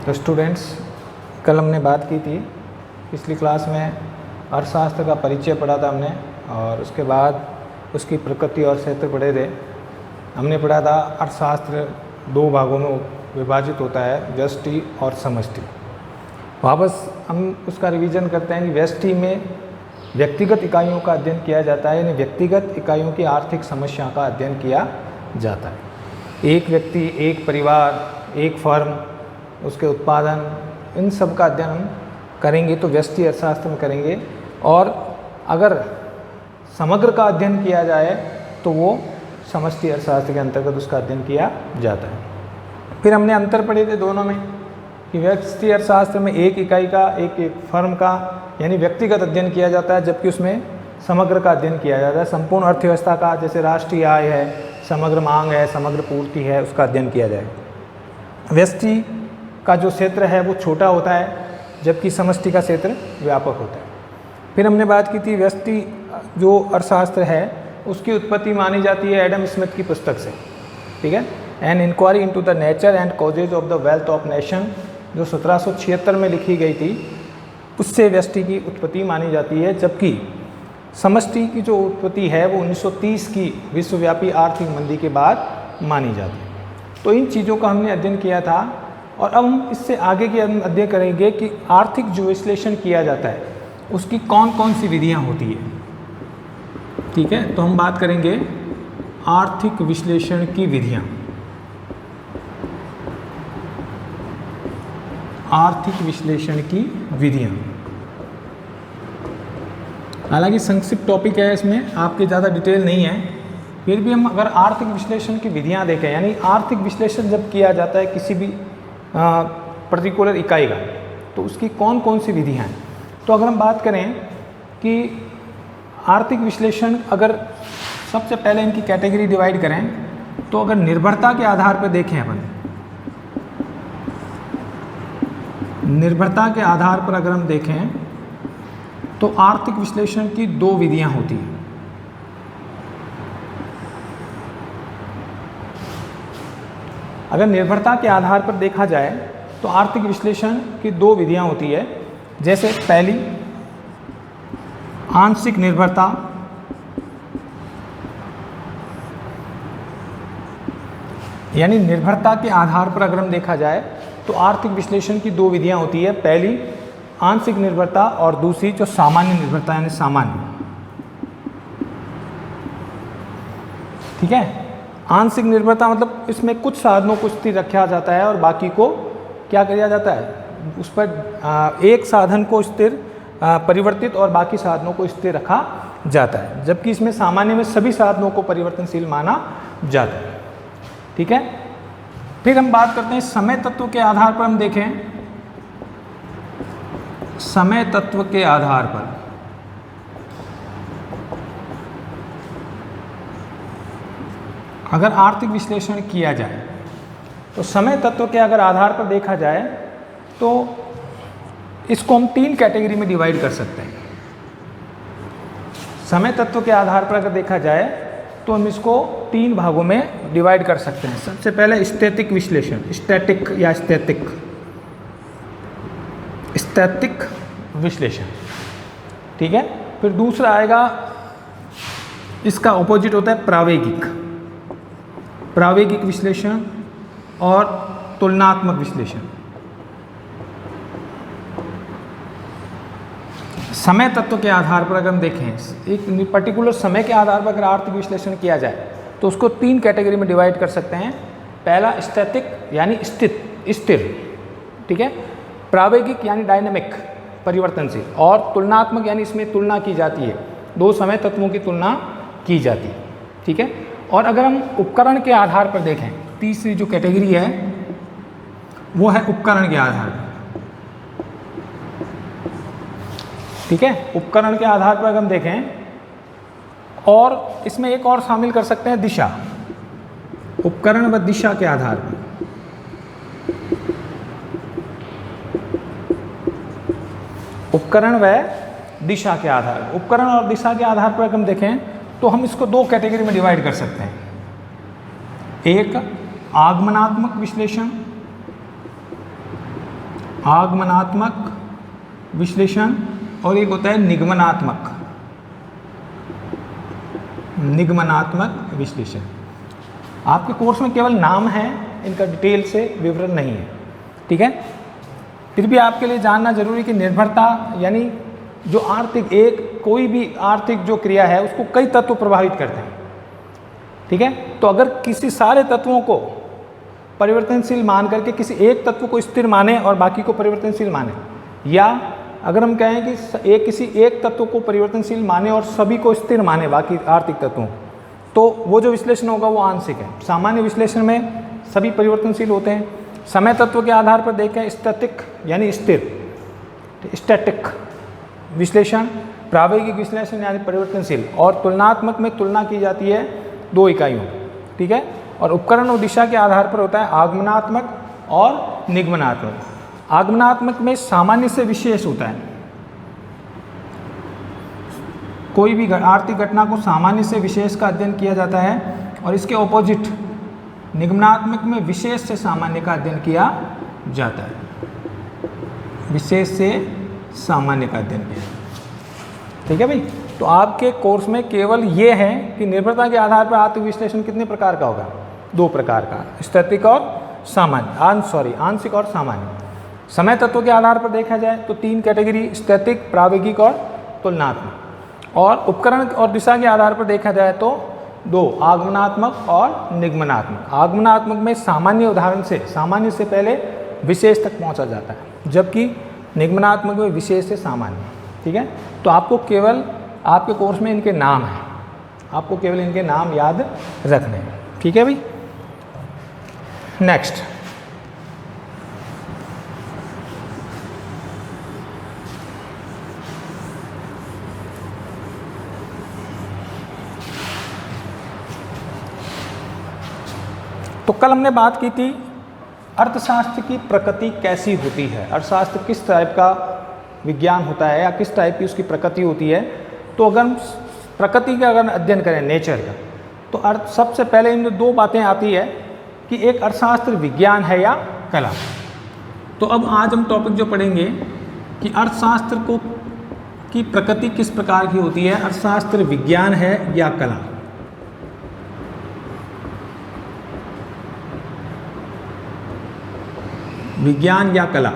तो स्टूडेंट्स, कल हमने बात की थी, पिछली क्लास में अर्थशास्त्र का परिचय पढ़ा था हमने, और उसके बाद उसकी प्रकृति और क्षेत्र पढ़े थे। हमने पढ़ा था अर्थशास्त्र दो भागों में विभाजित होता है, व्यष्टि और समष्टि। वापस हम उसका रिवीजन करते हैं कि व्यष्टि में व्यक्तिगत इकाइयों का अध्ययन किया जाता है, यानी व्यक्तिगत इकाइयों की आर्थिक समस्या का अध्ययन किया जाता है। एक व्यक्ति, एक परिवार, एक फर्म, उसके उत्पादन, इन सब का अध्ययन हम करेंगे तो व्यष्टि अर्थशास्त्र में करेंगे। और अगर समग्र का अध्ययन किया जाए तो वो समष्टि अर्थशास्त्र के अंतर्गत उसका अध्ययन किया जाता है। फिर हमने अंतर पढ़े थे दोनों में कि व्यष्टि अर्थशास्त्र में एक इकाई का, एक फर्म का यानी व्यक्तिगत अध्ययन किया जाता है, जबकि उसमें समग्र का अध्ययन किया जाता है। संपूर्ण अर्थव्यवस्था का, जैसे राष्ट्रीय आय है, समग्र मांग है, समग्र पूर्ति है, उसका अध्ययन किया जाएगा। व्यष्टि का जो क्षेत्र है वो छोटा होता है, जबकि समष्टि का क्षेत्र व्यापक होता है। फिर हमने बात की थी व्यष्टि जो अर्थशास्त्र है उसकी उत्पत्ति मानी जाती है एडम स्मिथ की पुस्तक से, ठीक है, an inquiry into the nature and causes of the wealth of nation, जो 1776 में लिखी गई थी, उससे व्यष्टि की उत्पत्ति मानी जाती है। जबकि समष्टि की जो उत्पत्ति है वो 1930 की विश्वव्यापी आर्थिक मंदी के बाद मानी जाती है। तो इन चीज़ों का हमने अध्ययन किया था, और अब हम इससे आगे की अध्ययन करेंगे कि आर्थिक जो विश्लेषण किया जाता है उसकी कौन कौन सी विधियां होती है, ठीक है। तो हम बात करेंगे आर्थिक विश्लेषण की विधियां। आर्थिक विश्लेषण की विधियां, हालांकि संक्षिप्त टॉपिक है, इसमें आपके ज़्यादा डिटेल नहीं है, फिर भी हम अगर आर्थिक विश्लेषण की विधियां देखें, यानी आर्थिक विश्लेषण जब किया जाता है किसी भी पर्टिकुलर इकाई का, तो उसकी कौन कौन सी विधियां हैं। तो अगर हम बात करें कि आर्थिक विश्लेषण, अगर सबसे पहले इनकी कैटेगरी डिवाइड करें, तो अगर निर्भरता के आधार पर देखें अपन, निर्भरता के आधार पर अगर हम देखें तो आर्थिक विश्लेषण की दो विधियां होती हैं। अगर निर्भरता के आधार पर देखा जाए तो आर्थिक विश्लेषण की दो विधियां होती है। जैसे पहली आंशिक निर्भरता, यानी निर्भरता के आधार पर अगर हम देखा जाए तो आर्थिक विश्लेषण की दो विधियां होती है। पहली आंशिक निर्भरता और दूसरी जो सामान्य निर्भरता, यानी सामान्य, ठीक है। आंशिक निर्भरता मतलब इसमें कुछ साधनों को स्थिर रखा जाता है और बाकी को क्या किया जाता है, उस पर एक साधन को स्थिर परिवर्तित और बाकी साधनों को स्थिर रखा जाता है। जबकि इसमें सामान्य में सभी साधनों को परिवर्तनशील माना जाता है, ठीक है। फिर हम बात करते हैं समय तत्व के आधार पर। हम देखें समय तत्व के आधार पर, अगर आर्थिक विश्लेषण किया जाए तो समय तत्व के अगर आधार पर देखा जाए तो इसको हम तीन कैटेगरी में डिवाइड कर सकते हैं। समय तत्व के आधार पर अगर देखा जाए तो हम इसको तीन भागों में डिवाइड कर सकते हैं। सबसे पहले स्थैतिक विश्लेषण, स्टैटिक या स्थैतिक विश्लेषण, ठीक है। फिर दूसरा आएगा, इसका ऑपोजिट होता है प्रावेगिक विश्लेषण और तुलनात्मक विश्लेषण। समय तत्व के आधार पर अगर हम देखें, एक पर्टिकुलर समय के आधार पर अगर आर्थिक विश्लेषण किया जाए तो उसको तीन कैटेगरी में डिवाइड कर सकते हैं। पहला स्थैतिक यानी स्थिर, ठीक है। प्रावेगिक यानी डायनेमिक, परिवर्तनशील, और तुलनात्मक यानी इसमें तुलना की जाती है, दो समय तत्वों की तुलना की जाती है, ठीक है। और अगर हम उपकरण के आधार पर देखें, तीसरी जो कैटेगरी है वो है उपकरण के आधार पर, ठीक है। उपकरण के आधार पर अगर हम देखें, और इसमें एक और शामिल कर सकते हैं दिशा, उपकरण व दिशा के आधार पर। उपकरण व दिशा के आधार पर, उपकरण और दिशा के आधार पर अगर हम देखें तो हम इसको दो कैटेगरी में डिवाइड कर सकते हैं। एक आगमनात्मक विश्लेषण आगमनात्मक विश्लेषण और एक होता है निगमनात्मक विश्लेषण। आपके कोर्स में केवल नाम है, इनका डिटेल से विवरण नहीं है, ठीक है। फिर भी आपके लिए जानना जरूरी कि निर्भरता यानी जो आर्थिक कोई भी आर्थिक जो क्रिया है उसको कई तत्व प्रभावित करते हैं, ठीक है। तो अगर किसी सारे तत्वों को परिवर्तनशील मान करके किसी एक तत्व को स्थिर माने और बाकी को परिवर्तनशील माने, या अगर हम कहें कि किसी एक तत्व को परिवर्तनशील माने और सभी को स्थिर माने बाकी आर्थिक तत्वों, तो वो जो विश्लेषण होगा वो आंशिक है। सामान्य विश्लेषण में सभी परिवर्तनशील होते हैं। समय तत्व के आधार पर देखें स्टैटिक यानी स्थिर, स्टैटिक विश्लेषण, प्रावेगिक विश्लेषण यानी परिवर्तनशील, और तुलनात्मक में तुलना की जाती है 2 इकाइयों, ठीक है। और उपकरण और दिशा के आधार पर होता है आगमनात्मक और निगमनात्मक। आगमनात्मक में सामान्य से विशेष होता है, कोई भी आर्थिक घटना को सामान्य से विशेष का अध्ययन किया जाता है, और इसके ऑपोजिट निगमनात्मक में विशेष से सामान्य का अध्ययन किया जाता है, विशेष से सामान्य का अध्ययन किया, ठीक है भाई। तो आपके कोर्स में केवल ये है कि निर्भरता के आधार पर आर्थिक विश्लेषण कितने प्रकार का होगा, 2 प्रकार का, स्थैतिक और सामान्य, आंशिक और सामान्य। समय तत्व के आधार पर देखा जाए तो 3 कैटेगरी, स्थैतिक, प्रावेगिक और तुलनात्मक। और उपकरण और दिशा के आधार पर देखा जाए तो 2, आगमनात्मक और निगमनात्मक। आगमनात्मक में सामान्य से पहले विशेष तक पहुंचा जाता है, जबकि निगमनात्मक में विशेष से सामान्य, ठीक है। तो आपको केवल आपके कोर्स में इनके नाम हैं, आपको केवल इनके नाम याद रखने हैं, ठीक है भाई। नेक्स्ट, तो कल हमने बात की थी अर्थशास्त्र की प्रकृति कैसी होती है, अर्थशास्त्र किस टाइप का विज्ञान होता है या किस टाइप की उसकी प्रकृति होती है। तो अगर हम प्रकृति का अध्ययन करें, नेचर का, तो सबसे पहले इन 2 बातें आती है कि एक अर्थशास्त्र विज्ञान है या कला। तो अब आज हम टॉपिक जो पढ़ेंगे कि अर्थशास्त्र की प्रकृति किस प्रकार की होती है, अर्थशास्त्र विज्ञान है या कला। विज्ञान या कला।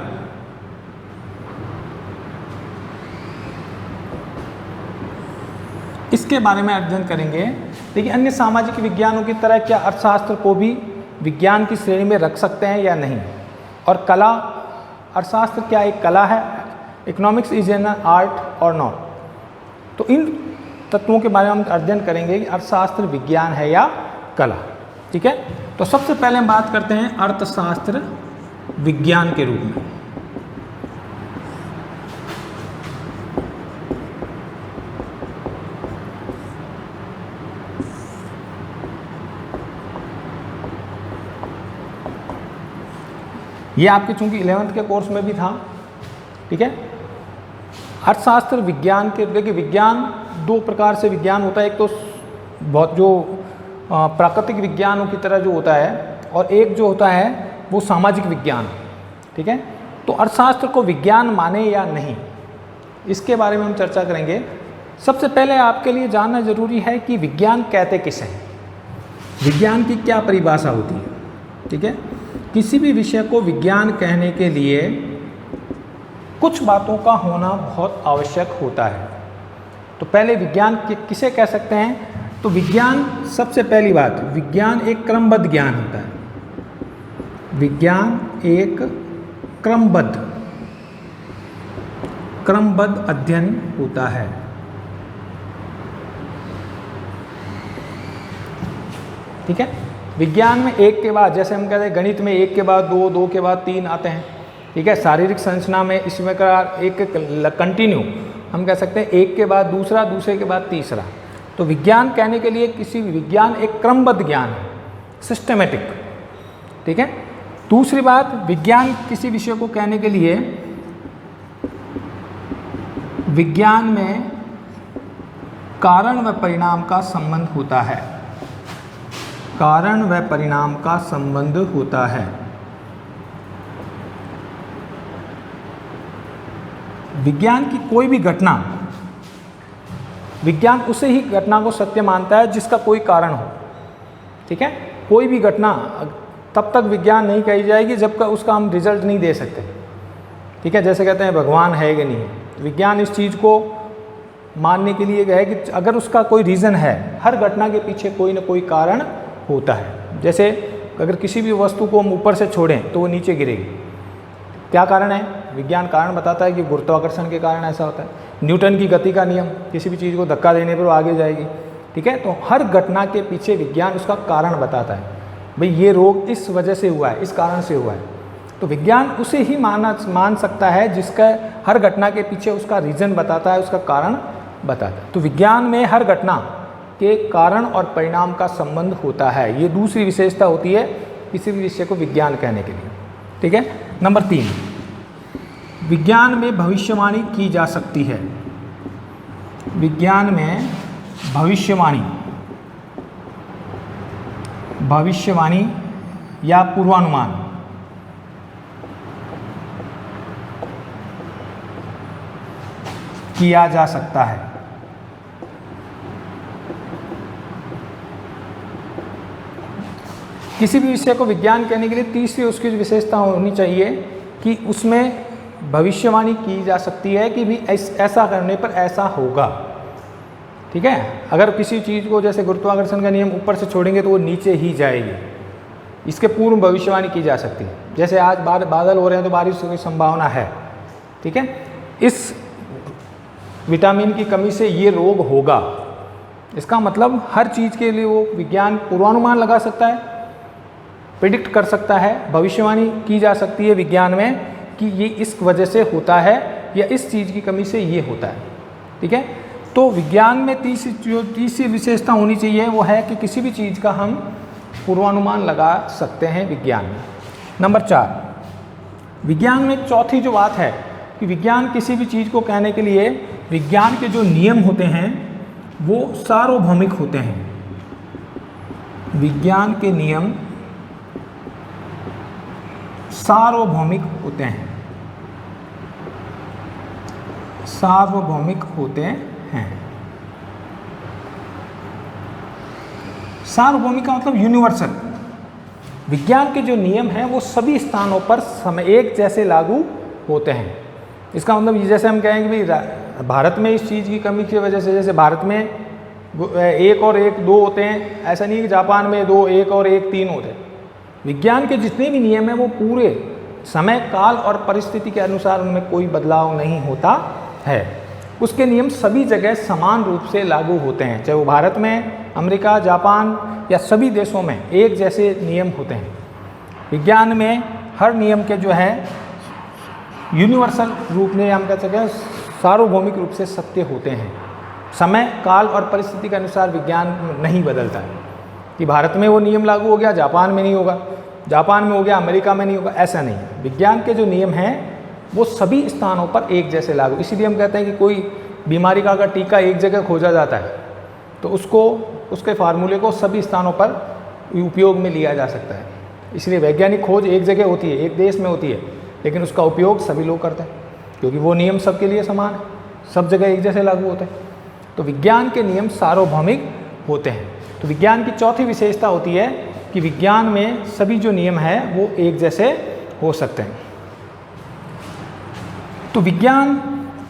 इसके बारे में अध्ययन करेंगे। देखिए, अन्य सामाजिक विज्ञानों की तरह क्या अर्थशास्त्र को भी विज्ञान की श्रेणी में रख सकते हैं या नहीं, और कला, अर्थशास्त्र क्या एक कला है, इकोनॉमिक्स इज एन आर्ट और नॉट। तो इन तत्वों के बारे में हम अध्ययन करेंगे कि अर्थशास्त्र विज्ञान है या कला, ठीक है। तो सबसे पहले हम बात करते हैं अर्थशास्त्र विज्ञान के रूप में। ये आपके चूंकि 11th के कोर्स में भी था, ठीक है। अर्थशास्त्र विज्ञान के, देखिए विज्ञान 2 प्रकार से विज्ञान होता है, एक तो बहुत जो प्राकृतिक विज्ञानों की तरह जो होता है, और एक जो होता है वो सामाजिक विज्ञान, ठीक है। तो अर्थशास्त्र को विज्ञान माने या नहीं, इसके बारे में हम चर्चा करेंगे। सबसे पहले आपके लिए जानना जरूरी है कि विज्ञान कहते किसे हैं, विज्ञान की क्या परिभाषा होती है, ठीक है। किसी भी विषय को विज्ञान कहने के लिए कुछ बातों का होना बहुत आवश्यक होता है। तो पहले विज्ञान किसे कह सकते हैं, तो विज्ञान, सबसे पहली बात, विज्ञान एक क्रमबद्ध ज्ञान होता है। विज्ञान एक क्रमबद्ध अध्ययन होता है, ठीक है। विज्ञान में एक के बाद, जैसे हम कहते हैं गणित में 1 के बाद 2, 2 के बाद 3 आते हैं, ठीक है। शारीरिक संरचना में इसमें का एक कंटिन्यू हम कह सकते हैं 1 के बाद दूसरा, दूसरे के बाद तीसरा। तो विज्ञान कहने के लिए किसी विज्ञान एक क्रमबद्ध ज्ञान है, सिस्टमेटिक, ठीक है। दूसरी बात, विज्ञान किसी विषय को कहने के लिए विज्ञान में कारण व परिणाम का संबंध होता है, कारण व परिणाम का संबंध होता है। विज्ञान की कोई भी घटना, विज्ञान उसे ही घटना को सत्य मानता है जिसका कोई कारण हो। ठीक है, कोई भी घटना तब तक विज्ञान नहीं कही जाएगी जब तक उसका हम रिजल्ट नहीं दे सकते। ठीक है, जैसे कहते हैं भगवान है कि नहीं है, विज्ञान इस चीज़ को मानने के लिए है कि अगर उसका कोई रीज़न है, हर घटना के पीछे कोई ना कोई कारण होता है। जैसे अगर किसी भी वस्तु को हम ऊपर से छोड़ें तो वो नीचे गिरेगी, क्या कारण है? विज्ञान कारण बताता है कि गुरुत्वाकर्षण के कारण ऐसा होता है। न्यूटन की गति का नियम, किसी भी चीज़ को धक्का देने पर वो आगे जाएगी। ठीक है, तो हर घटना के पीछे विज्ञान उसका कारण बताता है, भाई ये रोग इस वजह से हुआ है, इस कारण से हुआ है। तो विज्ञान उसे ही मान सकता है जिसका हर घटना के पीछे उसका रीज़न बताता है, उसका कारण बताता है। तो विज्ञान में हर घटना के कारण और परिणाम का संबंध होता है। ये दूसरी विशेषता होती है किसी भी विषय को विज्ञान कहने के लिए। ठीक है, नंबर 3, विज्ञान में भविष्यवाणी की जा सकती है। विज्ञान में भविष्यवाणी या पूर्वानुमान किया जा सकता है। किसी भी विषय को विज्ञान कहने के लिए तीसरी उसकी विशेषता होनी चाहिए कि उसमें भविष्यवाणी की जा सकती है कि भी ऐसा करने पर ऐसा होगा। ठीक है, अगर किसी चीज़ को जैसे गुरुत्वाकर्षण का नियम ऊपर से छोड़ेंगे तो वो नीचे ही जाएगी, इसके पूर्व भविष्यवाणी की जा सकती है। जैसे आज बादल हो रहे हैं तो बारिश की संभावना है। ठीक है, इस विटामिन की कमी से ये रोग होगा, इसका मतलब हर चीज़ के लिए वो विज्ञान पूर्वानुमान लगा सकता है, प्रिडिक्ट कर सकता है, भविष्यवाणी की जा सकती है विज्ञान में कि ये इस वजह से होता है या इस चीज़ की कमी से ये होता है। ठीक है, तो विज्ञान में तीसरी विशेषता होनी चाहिए वो है कि किसी भी चीज़ का हम पूर्वानुमान लगा सकते हैं विज्ञान में। नंबर 4, विज्ञान में चौथी जो बात है कि विज्ञान किसी भी चीज़ को कहने के लिए विज्ञान के जो नियम होते हैं वो सार्वभौमिक होते हैं। विज्ञान के नियम सार्वभौमिक होते हैं, सार्वभौमिक होते हैं। सार्वभौमिक का मतलब यूनिवर्सल। विज्ञान के जो नियम हैं वो सभी स्थानों पर एक जैसे लागू होते हैं। इसका मतलब जैसे हम कहेंगे भाई भारत में इस चीज़ की कमी की वजह से, जैसे भारत में 1 और 1 2 होते हैं, ऐसा नहीं कि जापान में 2 1 और 1 3 होते हैं। विज्ञान के जितने भी नियम हैं वो पूरे समय काल और परिस्थिति के अनुसार उनमें कोई बदलाव नहीं होता है। उसके नियम सभी जगह समान रूप से लागू होते हैं, चाहे वो भारत में, अमेरिका, जापान या सभी देशों में एक जैसे नियम होते हैं। विज्ञान में हर नियम के जो है यूनिवर्सल रूप में हम कह सकते हैं सार्वभौमिक रूप से सत्य होते हैं। समय काल और परिस्थिति के अनुसार विज्ञान नहीं बदलता है कि भारत में वो नियम लागू हो गया, जापान में नहीं होगा, जापान में हो गया, अमेरिका में नहीं होगा, ऐसा नहीं है। विज्ञान के जो नियम हैं वो सभी स्थानों पर एक जैसे लागू। इसीलिए हम कहते हैं कि कोई बीमारी का अगर टीका एक जगह खोजा जाता है तो उसके फार्मूले को सभी स्थानों पर उपयोग में लिया जा सकता है। इसलिए वैज्ञानिक खोज एक जगह होती है, एक देश में होती है, लेकिन उसका उपयोग सभी लोग करते हैं क्योंकि वो नियम सबके लिए समान है, सब जगह एक जैसे लागू होते हैं। तो विज्ञान के नियम सार्वभौमिक होते हैं। तो विज्ञान की चौथी विशेषता होती है कि विज्ञान में सभी जो नियम हैं वो एक जैसे हो सकते हैं। तो विज्ञान,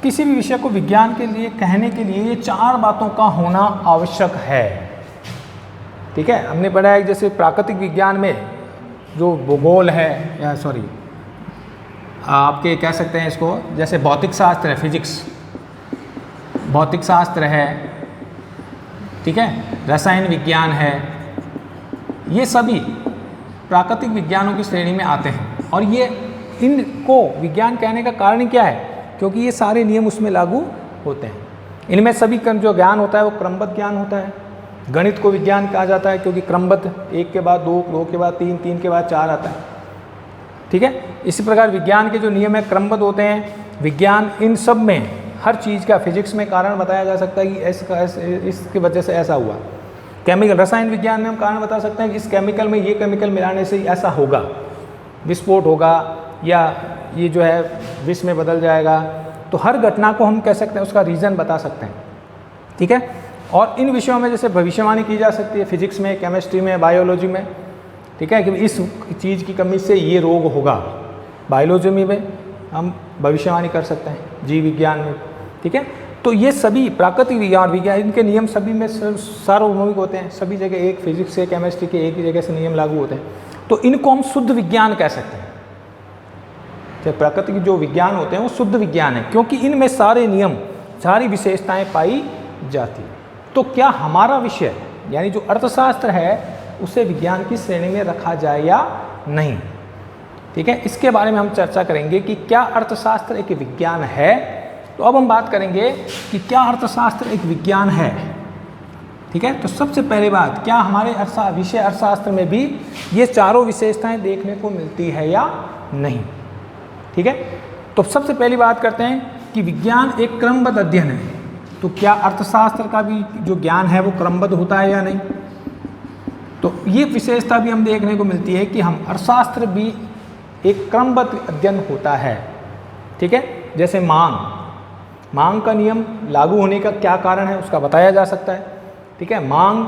किसी भी विषय को विज्ञान के लिए कहने के लिए ये 4 बातों का होना आवश्यक है। ठीक है, हमने पढ़ा है जैसे प्राकृतिक विज्ञान में जो भूगोल है, या सॉरी आपके कह सकते हैं इसको, जैसे भौतिक शास्त्र है, फिजिक्स, भौतिक शास्त्र है, ठीक है, रसायन विज्ञान है, ये सभी प्राकृतिक विज्ञानों की श्रेणी में आते हैं। और ये इनको विज्ञान कहने का कारण क्या है? क्योंकि ये सारे नियम उसमें लागू होते हैं। इनमें सभी जो ज्ञान होता है वो क्रमबद्ध ज्ञान होता है। गणित को विज्ञान कहा जाता है क्योंकि क्रमबद्ध, 1 के बाद 2, 2 के बाद 3, 3 के बाद 4 आता है। ठीक है, इसी प्रकार विज्ञान के जो नियम है क्रमबद्ध होते हैं। विज्ञान इन सब में हर चीज़ का, फिजिक्स में कारण बताया जा सकता है कि इसकी वजह से ऐसा हुआ। केमिकल, रसायन विज्ञान में हम कारण बता सकते हैं कि इस केमिकल में ये केमिकल मिलाने से ऐसा होगा, विस्फोट होगा या ये जो है विष में बदल जाएगा। तो हर घटना को हम कह सकते हैं उसका रीज़न बता सकते हैं, ठीक है। और इन विषयों में जैसे भविष्यवाणी की जा सकती है, फिजिक्स में, केमिस्ट्री में, बायोलॉजी में, ठीक है, कि इस चीज़ की कमी से ये रोग होगा। बायोलॉजी में हम भविष्यवाणी कर सकते हैं, जीव विज्ञान में, ठीक है। तो ये सभी प्राकृतिक विज्ञान इनके नियम सभी में सार्वभौमिक होते हैं, सभी जगह एक फिजिक्स के, केमिस्ट्री के एक ही जगह से नियम लागू होते हैं, तो इनको हम शुद्ध विज्ञान कह सकते हैं। तो प्राकृतिक जो विज्ञान होते हैं वो शुद्ध विज्ञान है, क्योंकि इनमें सारे नियम, सारी विशेषताएं पाई जाती हैं। तो क्या हमारा विषय यानी जो अर्थशास्त्र है उसे विज्ञान की श्रेणी में रखा जाए या नहीं, ठीक है, इसके बारे में हम चर्चा करेंगे कि क्या अर्थशास्त्र एक विज्ञान है। तो अब हम बात करेंगे कि क्या अर्थशास्त्र एक विज्ञान है, ठीक है। तो सबसे पहली बात, क्या हमारे विषय अर्थशास्त्र में भी ये चारों विशेषताएं देखने को मिलती है या नहीं, ठीक है। तो सबसे पहली बात करते हैं कि विज्ञान एक क्रमबद्ध अध्ययन है, तो क्या अर्थशास्त्र का भी जो ज्ञान है वो क्रमबद्ध होता है या नहीं। तो ये विशेषता भी हम देखने को मिलती है कि हम अर्थशास्त्र भी एक क्रमबद्ध अध्ययन होता है, ठीक है। जैसे मांग का नियम लागू होने का क्या कारण है उसका बताया जा सकता है, ठीक है। मांग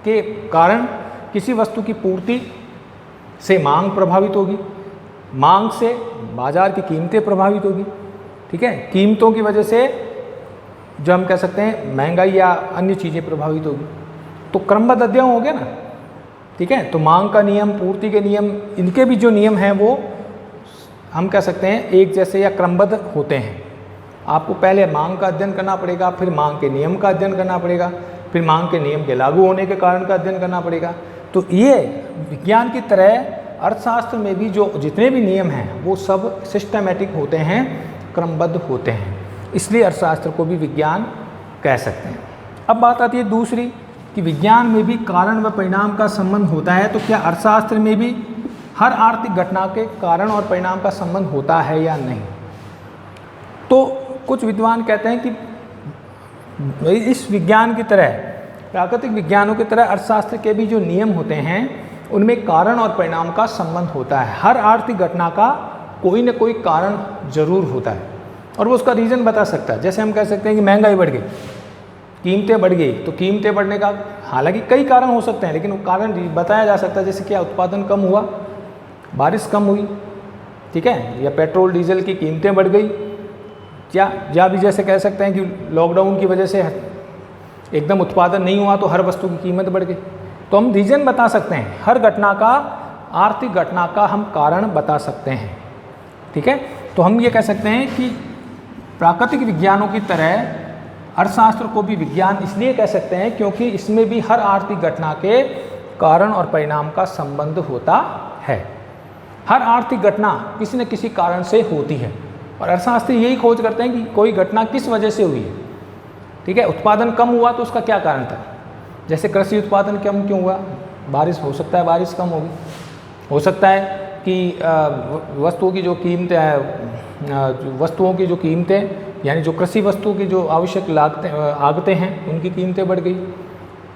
के कारण किसी वस्तु की पूर्ति से मांग प्रभावित होगी, मांग से बाजार की कीमतें प्रभावित होगी, ठीक है। कीमतों की वजह से जो हम कह सकते हैं महंगाई या अन्य चीज़ें प्रभावित होगी। तो क्रमबद्ध अध्ययन हो गया ना, ठीक है। तो मांग का नियम, पूर्ति के नियम, इनके भी जो नियम हैं वो हम कह सकते हैं एक जैसे या क्रमबद्ध होते हैं। आपको पहले मांग का अध्ययन करना पड़ेगा, फिर मांग के नियम का अध्ययन करना पड़ेगा, फिर मांग के नियम के लागू होने के कारण का अध्ययन करना पड़ेगा। तो ये विज्ञान की तरह अर्थशास्त्र में भी जो जितने भी नियम हैं वो सब सिस्टमेटिक होते हैं, क्रमबद्ध होते हैं, इसलिए अर्थशास्त्र को भी विज्ञान कह सकते हैं। अब बात आती है दूसरी कि विज्ञान में भी कारण व परिणाम का संबंध होता है, तो क्या अर्थशास्त्र में भी हर आर्थिक घटना के कारण और परिणाम का संबंध होता है या नहीं। तो कुछ विद्वान कहते हैं कि इस विज्ञान की तरह, प्राकृतिक विज्ञानों की तरह अर्थशास्त्र के भी जो नियम होते हैं उनमें कारण और परिणाम का संबंध होता है। हर आर्थिक घटना का कोई न कोई कारण जरूर होता है और वो उसका रीज़न बता सकता है। जैसे हम कह सकते हैं कि महंगाई बढ़ गई, कीमतें बढ़ गई, तो कीमतें बढ़ने का हालांकि कई कारण हो सकते हैं, लेकिन वो कारण बताया जा सकता है। जैसे क्या उत्पादन कम हुआ, बारिश कम हुई, ठीक है, या पेट्रोल डीजल की कीमतें बढ़ गई, या भी जैसे कह सकते हैं कि लॉकडाउन की वजह से एकदम उत्पादन नहीं हुआ तो हर वस्तु की कीमत बढ़ गई। तो हम रीज़न बता सकते हैं, हर घटना का, आर्थिक घटना का हम कारण बता सकते हैं, ठीक है। तो हम ये कह सकते हैं कि प्राकृतिक विज्ञानों की तरह अर्थशास्त्र को भी विज्ञान इसलिए कह सकते हैं क्योंकि इसमें भी हर आर्थिक घटना के कारण और परिणाम का संबंध होता है। हर आर्थिक घटना किसी न किसी कारण से होती है और अर्थशास्त्री यही खोज करते हैं कि कोई घटना किस वजह से हुई है, ठीक है। उत्पादन कम हुआ तो उसका क्या कारण था, जैसे कृषि उत्पादन कम क्यों हुआ, बारिश, हो सकता है बारिश कम होगी, हो सकता है कि वस्तुओं की जो कीमतें हैं, वस्तुओं की जो कीमतें यानी जो कृषि वस्तु की जो आवश्यक लागतें हैं उनकी कीमतें बढ़ गई,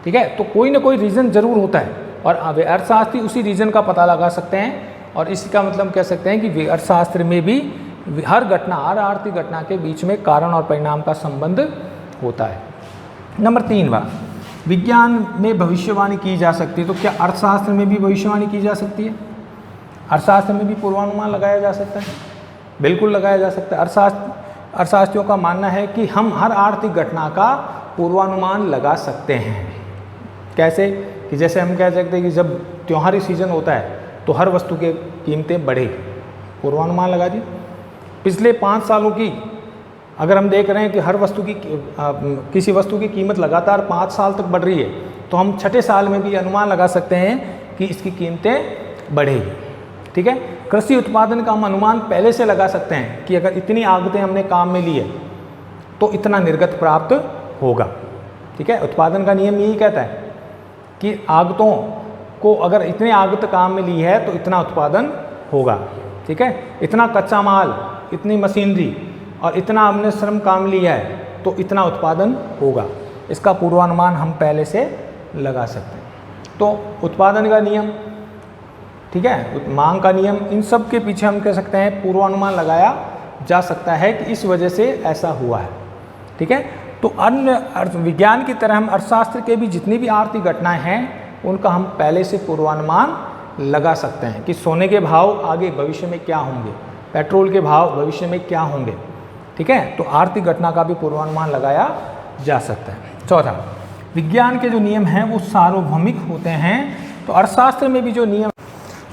ठीक है। तो कोई ना कोई रीज़न ज़रूर होता है और अर्थशास्त्री उसी रीज़न का पता लगा सकते हैं और इसका मतलब कह सकते हैं कि अर्थशास्त्र में भी हर घटना, हर आर्थिक घटना के बीच में कारण और परिणाम का संबंध होता है। नंबर 3 बात, विज्ञान में भविष्यवाणी की जा सकती है, तो क्या अर्थशास्त्र में भी भविष्यवाणी की जा सकती है। अर्थशास्त्र में भी पूर्वानुमान लगाया जा सकता है, बिल्कुल लगाया जा सकता है। अर्थशास्त्रियों का मानना है कि हम हर आर्थिक घटना का पूर्वानुमान लगा सकते हैं। कैसे कि जैसे हम कह सकते हैं कि जब त्योहारी सीजन होता है तो हर वस्तु के कीमतें बढ़े, पूर्वानुमान लगा दी। पिछले 5 सालों की अगर हम देख रहे हैं कि हर वस्तु की किसी वस्तु की कीमत लगातार 5 साल तक बढ़ रही है, तो हम छठे साल में भी अनुमान लगा सकते हैं कि इसकी कीमतें बढ़ेगी, ठीक है। कृषि उत्पादन का हम अनुमान पहले से लगा सकते हैं कि अगर इतनी आगतें हमने काम में ली है तो इतना निर्गत प्राप्त होगा, ठीक है। उत्पादन का नियम यही कहता है कि आगतों को, अगर इतनी आगत काम में ली है तो इतना उत्पादन होगा, ठीक है। इतना कच्चा माल, इतनी मशीनरी और इतना हमने श्रम काम लिया है तो इतना उत्पादन होगा, इसका पूर्वानुमान हम पहले से लगा सकते हैं। तो उत्पादन का नियम, ठीक है, मांग का नियम, इन सब के पीछे हम कह सकते हैं पूर्वानुमान लगाया जा सकता है कि इस वजह से ऐसा हुआ है। ठीक है, तो अन्य विज्ञान की तरह हम अर्थशास्त्र के भी जितनी भी आर्थिक घटनाएं हैं उनका हम पहले से पूर्वानुमान लगा सकते हैं कि सोने के भाव आगे भविष्य में क्या होंगे, पेट्रोल के भाव भविष्य में क्या होंगे। ठीक है, तो आर्थिक घटना का भी पूर्वानुमान लगाया जा सकता है। चौथा, विज्ञान के जो नियम हैं वो सार्वभौमिक होते हैं। तो अर्थशास्त्र में भी जो नियम,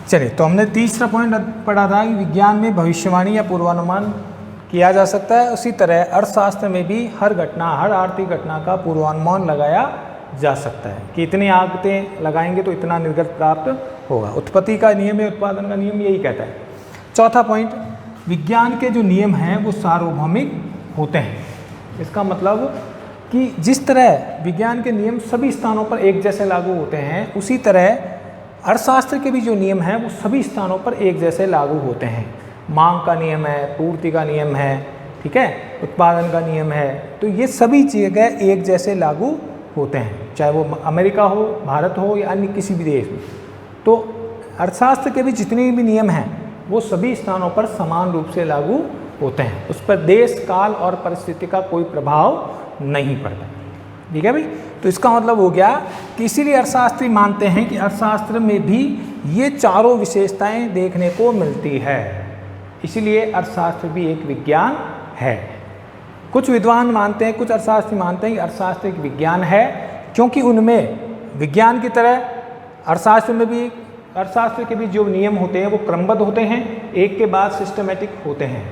चलिए तो हमने तीसरा पॉइंट पढ़ा था कि विज्ञान में भविष्यवाणी या पूर्वानुमान किया जा सकता है, उसी तरह अर्थशास्त्र में भी हर घटना, हर आर्थिक घटना का पूर्वानुमान लगाया जा सकता है कि इतनी आगतें लगाएंगे तो इतना निर्गत प्राप्त होगा। उत्पत्ति का नियम है, उत्पादन का नियम यही कहता है। चौथा पॉइंट, विज्ञान के जो नियम हैं वो सार्वभौमिक होते हैं। इसका मतलब कि जिस तरह विज्ञान के नियम सभी स्थानों पर एक जैसे लागू होते हैं, उसी तरह अर्थशास्त्र के भी जो नियम हैं वो सभी स्थानों पर एक जैसे लागू होते हैं। मांग का नियम है, पूर्ति का नियम है, ठीक है, उत्पादन का नियम है, तो ये सभी जगह एक जैसे लागू होते हैं, चाहे वो अमेरिका हो, भारत हो या अन्य किसी भी देश में। तो अर्थशास्त्र के भी जितने भी नियम हैं वो सभी स्थानों पर समान रूप से लागू होते हैं, उस पर देश, काल और परिस्थिति का कोई प्रभाव नहीं पड़ता। ठीक है भाई, तो इसका मतलब हो गया कि इसीलिए अर्थशास्त्री मानते हैं कि अर्थशास्त्र में भी ये चारों विशेषताएं देखने को मिलती है, इसीलिए अर्थशास्त्र भी एक विज्ञान है। कुछ विद्वान मानते हैं, कुछ अर्थशास्त्री मानते हैं कि अर्थशास्त्र एक विज्ञान है, क्योंकि उनमें विज्ञान की तरह अर्थशास्त्र में भी, अर्थशास्त्र के भी जो नियम होते हैं वो क्रमबद्ध होते हैं, एक के बाद सिस्टमेटिक होते हैं।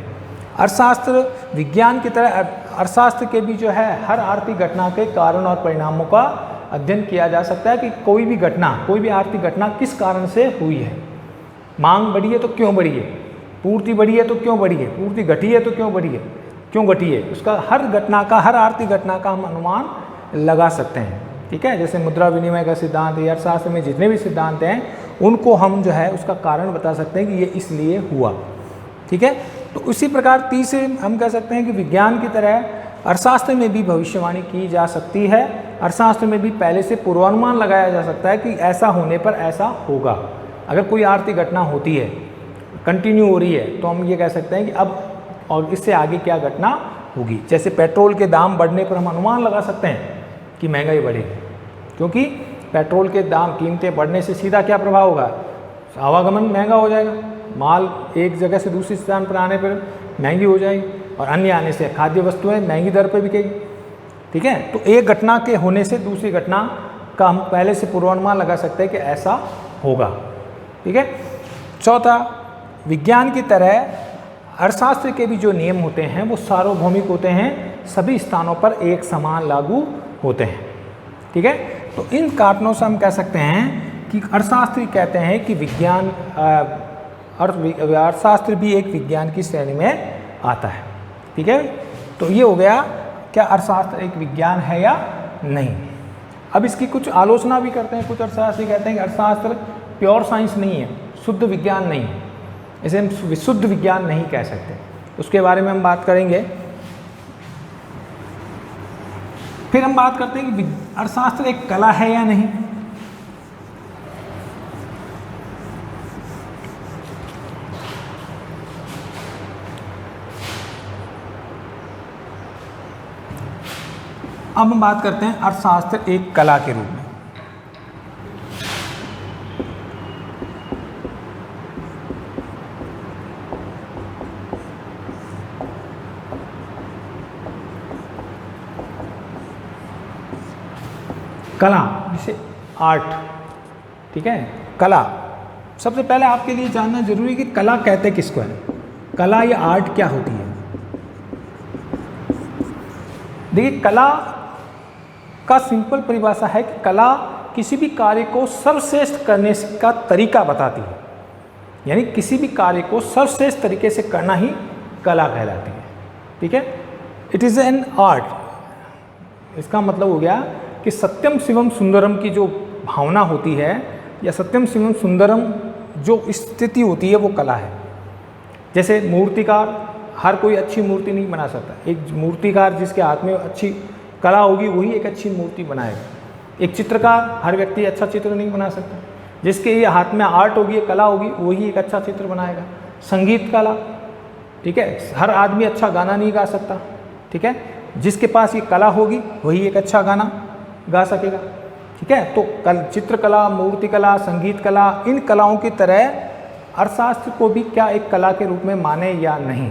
अर्थशास्त्र विज्ञान की तरह अर्थशास्त्र के भी जो है हर आर्थिक घटना के कारण और परिणामों का अध्ययन किया जा सकता है कि कोई भी घटना, कोई भी आर्थिक घटना किस कारण से हुई है। मांग बढ़ी है तो क्यों बढ़ी है, पूर्ति बढ़ी है तो क्यों बढ़ी है, पूर्ति घटी है तो क्यों बढ़ी है, क्यों घटी है, उसका हर घटना का, हर आर्थिक घटना का हम अनुमान लगा सकते हैं। ठीक है, जैसे मुद्रा विनिमय का सिद्धांत है, अर्थशास्त्र में जितने भी सिद्धांत हैं उनको हम जो है उसका कारण बता सकते हैं कि ये इसलिए हुआ। ठीक है, तो उसी प्रकार तीसरे हम कह सकते हैं कि विज्ञान की तरह अर्थशास्त्र में भी भविष्यवाणी की जा सकती है। अर्थशास्त्र में भी पहले से पूर्वानुमान लगाया जा सकता है कि ऐसा होने पर ऐसा होगा। अगर कोई आर्थिक घटना होती है, कंटिन्यू हो रही है, तो हम ये कह सकते हैं कि अब और इससे आगे क्या घटना होगी। जैसे पेट्रोल के दाम बढ़ने पर हम अनुमान लगा सकते हैं कि महंगाई बढ़ेगी, क्योंकि पेट्रोल के दाम, कीमतें बढ़ने से सीधा क्या प्रभाव होगा, आवागमन महंगा हो जाएगा, माल एक जगह से दूसरे स्थान पर आने पर महंगी हो जाएगी, और अन्य आने से खाद्य वस्तुएं महंगी दर पर बिकेगी। ठीक है, तो एक घटना के होने से दूसरी घटना का हम पहले से पूर्वानुमान लगा सकते हैं कि ऐसा होगा। ठीक है, चौथा, विज्ञान की तरह अर्थशास्त्र के भी जो नियम होते हैं वो सार्वभौमिक होते हैं, सभी स्थानों पर एक समान लागू होते हैं। ठीक है, तो इन कारणों से हम कह सकते हैं कि अर्थशास्त्री कहते हैं कि विज्ञान अर्थशास्त्र भी एक विज्ञान की श्रेणी में आता है। ठीक है, तो ये हो गया क्या अर्थशास्त्र एक विज्ञान है या नहीं। अब इसकी कुछ आलोचना भी करते हैं, कुछ अर्थशास्त्री कहते हैं कि अर्थशास्त्र प्योर साइंस नहीं है, शुद्ध विज्ञान नहीं है, इसे हम विशुद्ध विज्ञान नहीं कह सकते। उसके बारे में हम बात करेंगे। फिर हम बात करते हैं कि अर्थशास्त्र एक कला है या नहीं। अब हम बात करते हैं अर्थशास्त्र एक कला के रूप में। कला जैसे आर्ट, ठीक है, कला, सबसे पहले आपके लिए जानना जरूरी है कि कला कहते किसको है, कला या आर्ट क्या होती है। देखिए, कला का सिंपल परिभाषा है कि कला किसी भी कार्य को सर्वश्रेष्ठ करने का तरीका बताती है, यानी किसी भी कार्य को सर्वश्रेष्ठ तरीके से करना ही कला कहलाती है। ठीक है, इट इज़ एन आर्ट। इसका मतलब हो गया कि सत्यम शिवम सुंदरम की जो भावना होती है या सत्यम शिवम सुंदरम जो स्थिति होती है वो कला है। जैसे मूर्तिकार, हर कोई अच्छी मूर्ति नहीं बना सकता, एक मूर्तिकार जिसके हाथ में अच्छी कला होगी वही एक अच्छी मूर्ति बनाएगा। एक चित्रकार, हर व्यक्ति अच्छा चित्र नहीं बना सकता, जिसके ये हाथ में आर्ट होगी, कला होगी, वही एक अच्छा चित्र बनाएगा। संगीत कला, ठीक है, हर आदमी अच्छा गाना नहीं गा सकता, ठीक है, जिसके पास ये कला होगी वही एक अच्छा गाना गा सकेगा, ठीक है। तो चित्रकला, मूर्तिकला, संगीत कला, इन कलाओं की तरह अर्थशास्त्र को भी क्या एक कला के रूप में माने या नहीं।